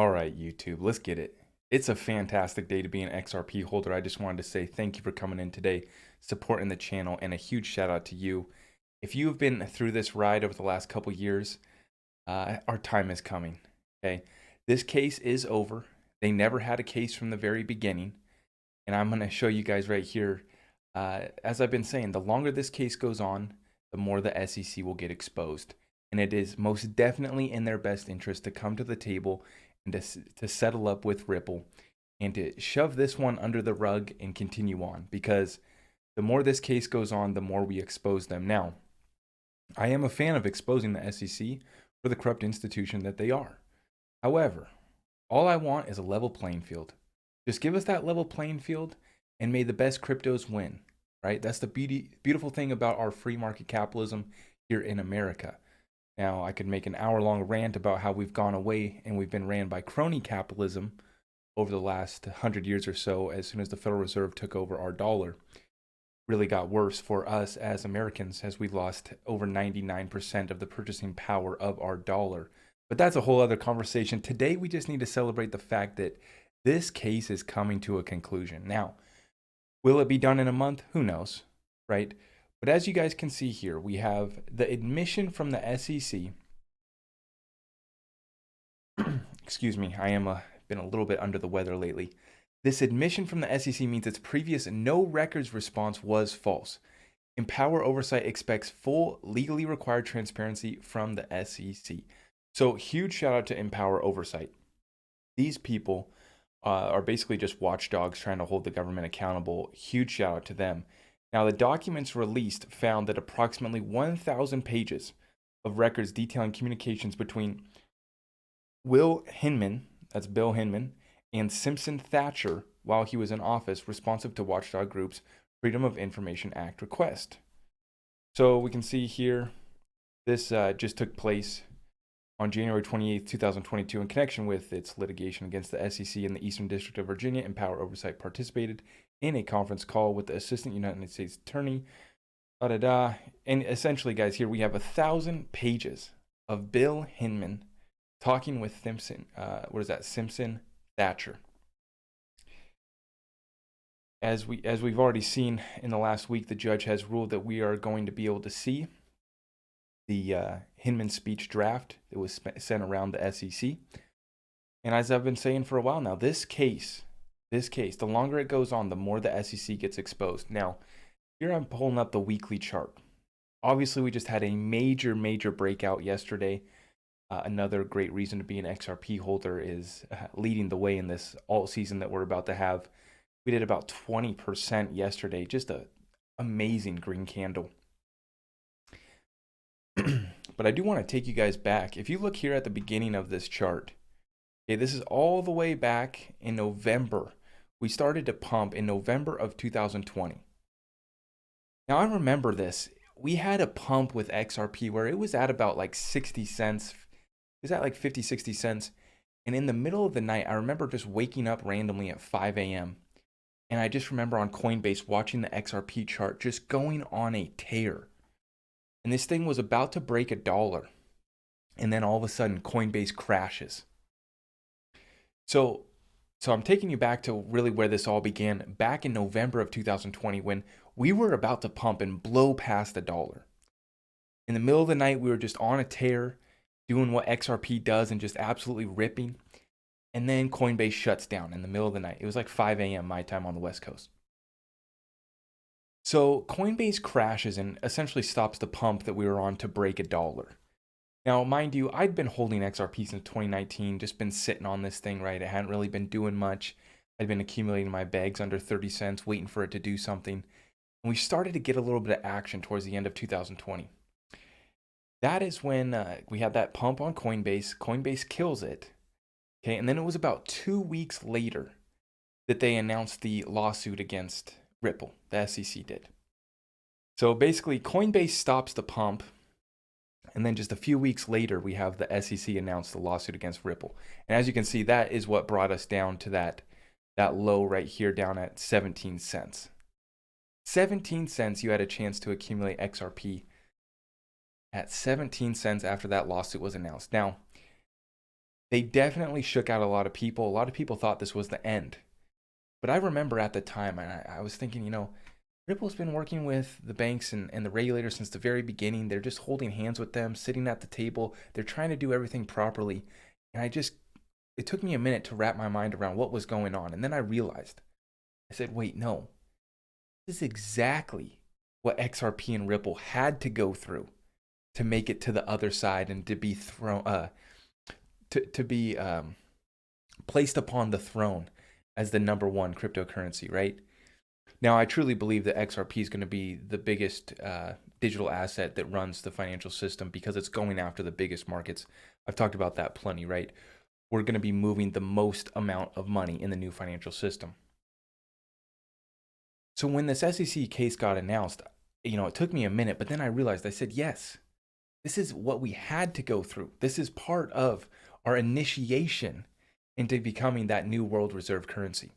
All right, YouTube, let's get it. It's a fantastic day to be an XRP holder. I just wanted to say thank you for coming in today, supporting the channel, and a huge shout out to you. If you've been through this ride over the last couple years, our time is coming. Okay, this case is over. They never had a case from the very beginning, and I'm going to show you guys right here. As I've been saying, the longer this case goes on, the more the SEC will get exposed. And it is most definitely in their best interest to come to the table and to settle up with Ripple and to shove this one under the rug and continue on, because the more this case goes on, the more we expose them. Now, I am a fan of exposing the SEC for the corrupt institution that they are. However, all I want is a level playing field. Just give us that level playing field and may the best cryptos win, right? That's the beautiful thing about our free market capitalism here in America. Now, I could make an hour-long rant about how we've gone away and we've been ran by crony capitalism over the last 100 years or so. As soon as the Federal Reserve took over, our dollar really got worse for us as Americans, as we lost over 99% of the purchasing power of our dollar. But that's a whole other conversation. Today, we just need to celebrate the fact that this case is coming to a conclusion. Now, will it be done in a month? Who knows, right? But as you guys can see here, we have the admission from the SEC. Excuse me, I am been a little bit under the weather lately. This admission from the SEC means its previous no records response was false. Empower Oversight expects full legally required transparency from the SEC. So huge shout out to Empower Oversight. These people are basically just watchdogs trying to hold the government accountable. Huge shout out to them. Now, the documents released found that approximately 1,000 pages of records detailing communications between Will Hinman, that's Bill Hinman, and Simpson Thatcher while he was in office, responsive to watchdog groups' Freedom of Information Act request. So we can see here, this just took place on January 28, 2022, in connection with its litigation against the SEC in the Eastern District of Virginia. Empower Oversight participated in a conference call with the Assistant United States Attorney, And essentially, guys, here we have 1,000 pages of Bill Hinman talking with Simpson Thatcher. As we've already seen in the last week, the judge has ruled that we are going to be able to see the Hinman speech draft that was sent around the SEC. And as I've been saying for a while now, this case, the longer it goes on, the more the SEC gets exposed. Now, here I'm pulling up the weekly chart. Obviously, we just had a major breakout yesterday. Another great reason to be an XRP holder is leading the way in this alt season that we're about to have. We did about 20% yesterday, just an amazing green candle. But I do want to take you guys back. If you look here at the beginning of this chart, okay, this is all the way back in November. We started to pump in November of 2020. Now, I remember this. We had a pump with XRP where it was at about like 60 cents. It was at like 50, 60 cents. And in the middle of the night, I remember just waking up randomly at 5 a.m. And I just remember on Coinbase watching the XRP chart just going on a tear. And this thing was about to break $1. And then all of a sudden, Coinbase crashes. So I'm taking you back to really where this all began, back in November of 2020, when we were about to pump and blow past $1. In the middle of the night, we were just on a tear, doing what XRP does and just absolutely ripping. And then Coinbase shuts down in the middle of the night. It was like 5 a.m. my time on the West Coast. So Coinbase crashes and essentially stops the pump that we were on to break $1. Now, mind you, I'd been holding XRP since 2019, just been sitting on this thing, right? It hadn't really been doing much. I'd been accumulating my bags under 30 cents, waiting for it to do something. And we started to get a little bit of action towards the end of 2020. That is when we had that pump on Coinbase. Coinbase kills it. Okay, and then it was about 2 weeks later that they announced the lawsuit against Ripple. The SEC did. So basically, Coinbase stops the pump. And then just a few weeks later, we have the SEC announce the lawsuit against Ripple. And as you can see, that is what brought us down to that low right here down at 17 cents. 17 cents, you had a chance to accumulate XRP at 17 cents after that lawsuit was announced. Now, They definitely shook out a lot of people. A lot of people thought this was the end. But I remember at the time, and I was thinking, Ripple's been working with the banks and the regulators since the very beginning. They're just holding hands with them, sitting at the table. They're trying to do everything properly. And it took me a minute to wrap my mind around what was going on. And then I realized, I said, wait, no, this is exactly what XRP and Ripple had to go through to make it to the other side and to be placed upon the throne as the number one cryptocurrency, right? Now, I truly believe that XRP is going to be the biggest digital asset that runs the financial system because it's going after the biggest markets. I've talked about that plenty, right? We're going to be moving the most amount of money in the new financial system. So when this SEC case got announced, it took me a minute, but then I realized, I said, yes, this is what we had to go through. This is part of our initiation into becoming that new world reserve currency.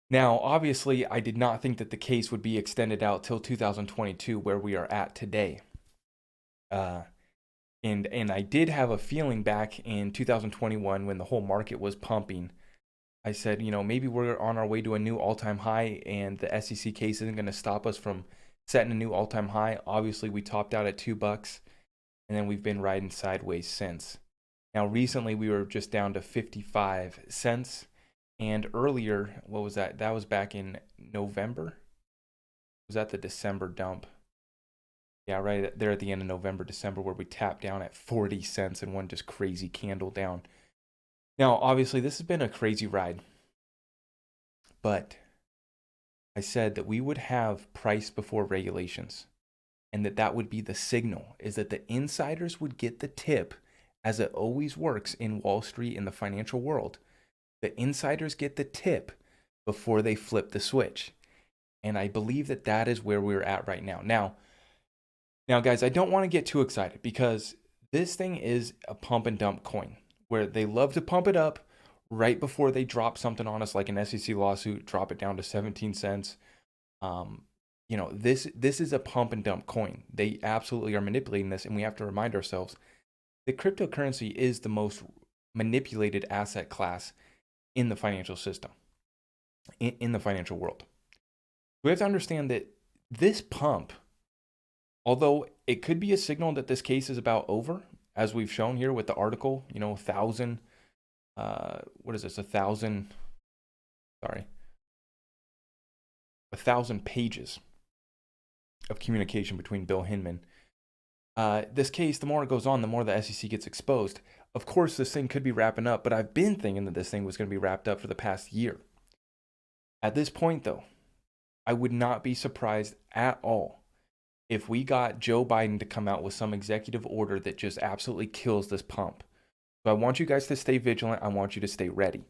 Now, obviously, I did not think that the case would be extended out till 2022, where we are at today. And I did have a feeling back in 2021 when the whole market was pumping. I said, maybe we're on our way to a new all-time high, and the SEC case isn't going to stop us from setting a new all-time high. Obviously, we topped out at $2, and then we've been riding sideways since. Now, recently, we were just down to 55 cents. And earlier, what was that? That was back in November. Was that the December dump? Yeah, right there at the end of November, December, where we tapped down at 40 cents and one just crazy candle down. Now, obviously, this has been a crazy ride. But I said that we would have price before regulations. And that would be the signal, is that the insiders would get the tip, as it always works in Wall Street in the financial world. The insiders get the tip before they flip the switch. And I believe that is where we're at right now. Now, guys, I don't want to get too excited because this thing is a pump and dump coin where they love to pump it up right before they drop something on us, like an SEC lawsuit, drop it down to 17 cents. This is a pump and dump coin. They absolutely are manipulating this, and we have to remind ourselves that cryptocurrency is the most manipulated asset class in the financial system, in the financial world. We have to understand that this pump, although it could be a signal that this case is about over, as we've shown here with the article, 1,000 pages of communication between Bill Hinman. This case, the more it goes on, the more the SEC gets exposed. Of course, this thing could be wrapping up, but I've been thinking that this thing was going to be wrapped up for the past year. At this point, though, I would not be surprised at all if we got Joe Biden to come out with some executive order that just absolutely kills this pump. So I want you guys to stay vigilant. I want you to stay ready.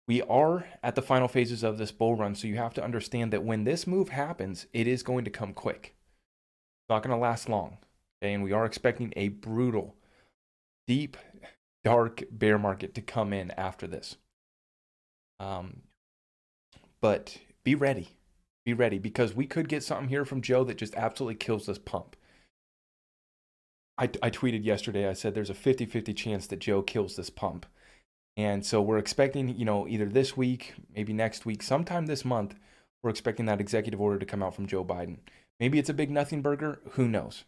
We are at the final phases of this bull run, so you have to understand that when this move happens, it is going to come quick. It's not going to last long. Okay? And we are expecting a brutal, deep, dark bear market to come in after this. But be ready. Be ready, because we could get something here from Joe that just absolutely kills this pump. I tweeted yesterday, I said there's a 50-50 chance that Joe kills this pump. And so we're expecting, either this week, maybe next week, sometime this month, we're expecting that executive order to come out from Joe Biden. Maybe it's a big nothing burger, who knows?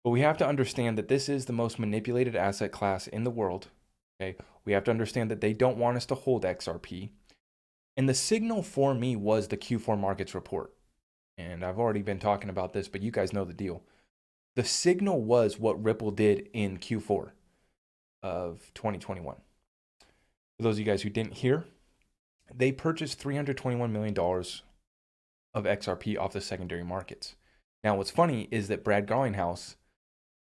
But we have to understand that this is the most manipulated asset class in the world. Okay, we have to understand that they don't want us to hold XRP. And the signal for me was the Q4 markets report. And I've already been talking about this, but you guys know the deal. The signal was what Ripple did in Q4 of 2021. For those of you guys who didn't hear, they purchased $321 million of XRP off the secondary markets. Now, what's funny is that Brad Garlinghouse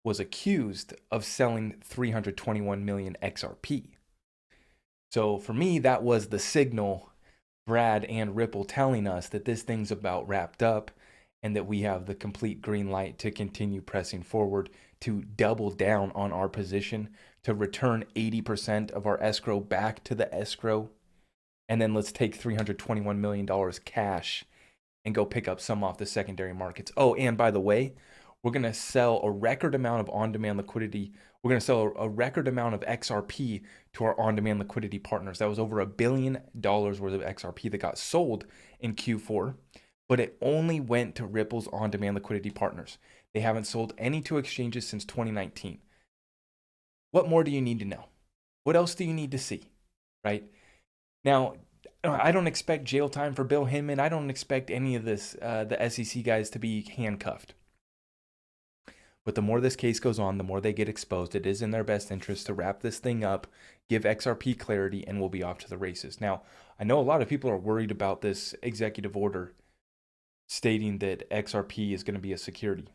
was accused of selling 321 million XRP. So for me, that was the signal, Brad and Ripple telling us that this thing's about wrapped up and that we have the complete green light to continue pressing forward, to double down on our position, to return 80% of our escrow back to the escrow. And then let's take $321 million cash and go pick up some off the secondary markets. Oh, and by the way, we're going to sell a record amount of on-demand liquidity. We're going to sell a record amount of XRP to our on-demand liquidity partners. That was over $1 billion worth of XRP that got sold in Q4, but it only went to Ripple's on-demand liquidity partners. They haven't sold any to exchanges since 2019. What more do you need to know? What else do you need to see, right? Now, I don't expect jail time for Bill Hinman. I don't expect any of this, the SEC guys to be handcuffed. But the more this case goes on, the more they get exposed. It is in their best interest to wrap this thing up, give XRP clarity, and we'll be off to the races. Now, I know a lot of people are worried about this executive order stating that XRP is going to be a security.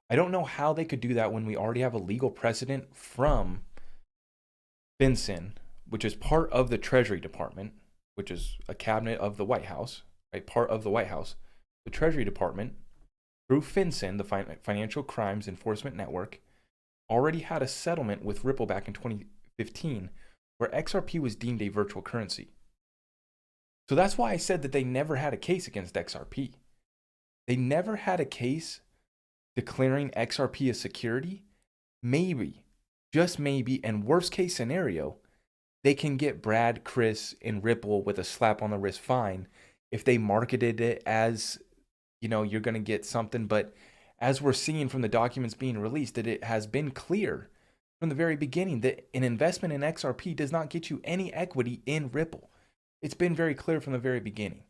I don't know how they could do that when we already have a legal precedent from FinCEN, which is part of the Treasury Department, which is a cabinet of the White House, right? Part of the White House. The Treasury Department, through FinCEN, the Financial Crimes Enforcement Network, already had a settlement with Ripple back in 2015 where XRP was deemed a virtual currency. So that's why I said that they never had a case against XRP. They never had a case declaring XRP a security. Maybe, just maybe, and worst case scenario, they can get Brad, Chris, and Ripple with a slap on the wrist fine if they marketed it as, you know, you're going to get something. But as we're seeing from the documents being released, that it has been clear from the very beginning that an investment in XRP does not get you any equity in Ripple. It's been very clear from the very beginning.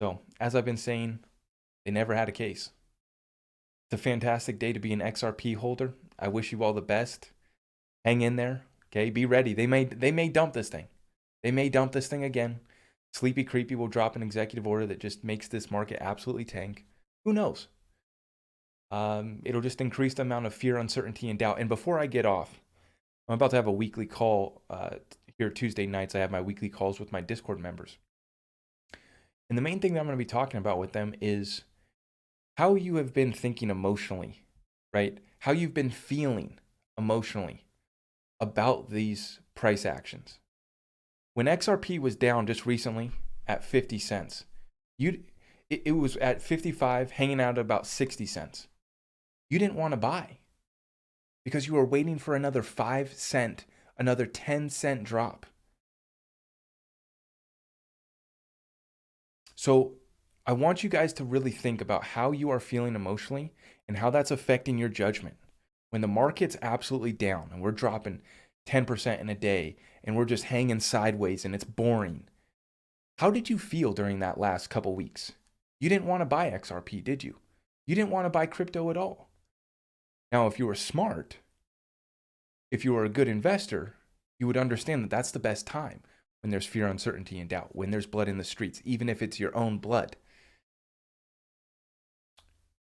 So, as I've been saying, they never had a case. It's a fantastic day to be an XRP holder. I wish you all the best. Hang in there. Okay, be ready. They may dump this thing. They may dump this thing again. Sleepy Creepy will drop an executive order that just makes this market absolutely tank. Who knows? It'll just increase the amount of fear, uncertainty, and doubt. And before I get off, I'm about to have a weekly call here Tuesday nights. I have my weekly calls with my Discord members. And the main thing that I'm going to be talking about with them is how you have been thinking emotionally, right? How you've been feeling emotionally about these price actions. When XRP was down just recently at 50 cents, it was at 55, hanging out at about 60 cents. You didn't want to buy because you were waiting for another 5 cent, another 10-cent drop. So I want you guys to really think about how you are feeling emotionally and how that's affecting your judgment. When the market's absolutely down and we're dropping 10% in a day and we're just hanging sideways and it's boring, how did you feel during that last couple weeks? You didn't want to buy XRP, did you? You didn't want to buy crypto at all. Now, if you were smart, if you were a good investor, you would understand that that's the best time when there's fear, uncertainty, and doubt, when there's blood in the streets, even if it's your own blood.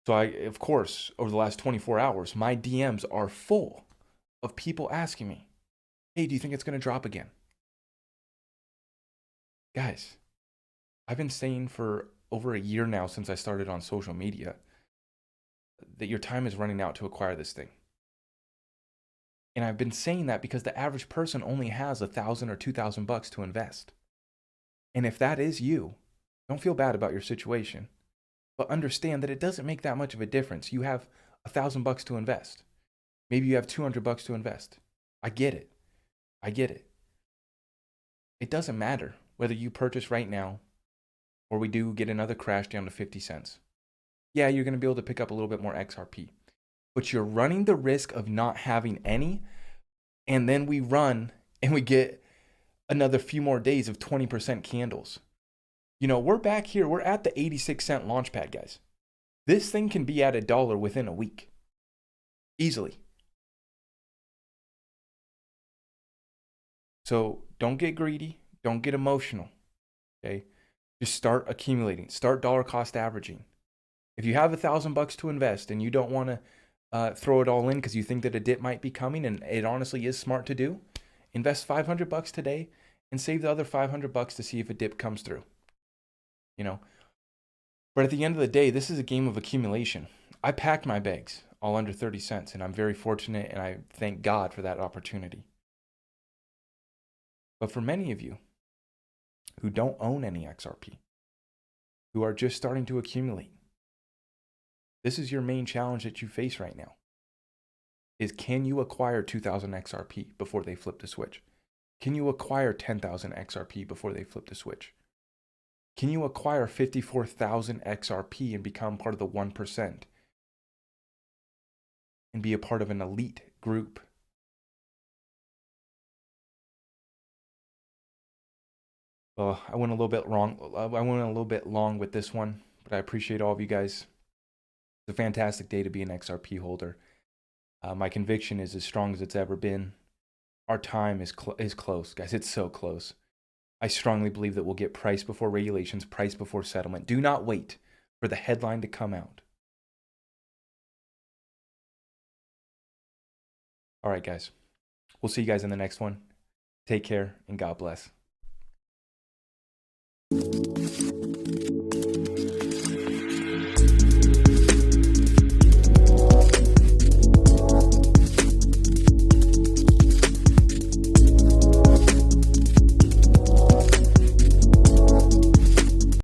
So of course, over the last 24 hours, my DMs are full of people asking me, hey, do you think it's going to drop again? Guys, I've been saying for over a year now since I started on social media that your time is running out to acquire this thing. And I've been saying that because the average person only has $1,000 or $2,000 to invest. And if that is you, don't feel bad about your situation, but understand that it doesn't make that much of a difference. You have $1,000 to invest. Maybe you have $200 to invest. I get it. I get it. It doesn't matter whether you purchase right now or we do get another crash down to 50 cents. Yeah, you're going to be able to pick up a little bit more XRP, but you're running the risk of not having any. And then we run and we get another few more days of 20% candles. You know, we're back here. We're at the 86-cent launchpad, guys. This thing can be at $1 within a week. Easily. So don't get greedy. Don't get emotional. Okay? Just start accumulating. Start dollar cost averaging. If you have $1,000 to invest and you don't want to throw it all in because you think that a dip might be coming, and it honestly is smart to do, invest $500 today and save the other $500 to see if a dip comes through. You know, but at the end of the day, this is a game of accumulation. I packed my bags all under 30 cents, and I'm very fortunate, and I thank God for that opportunity. But for many of you who don't own any XRP, who are just starting to accumulate, This is your main challenge that you face right now. Is can you acquire 2,000 XRP before they flip the switch? Can you acquire 10,000 XRP before they flip the switch? Can you acquire 54,000 XRP and become part of the 1% and be a part of an elite group? Well, I went a little bit wrong. I went a little bit long with this one, but I appreciate all of you guys. It's a fantastic day to be an XRP holder. My conviction is as strong as it's ever been. Our time is close, guys. It's so close. I strongly believe that we'll get price before regulations, price before settlement. Do not wait for the headline to come out. All right, guys. We'll see you guys in the next one. Take care and God bless.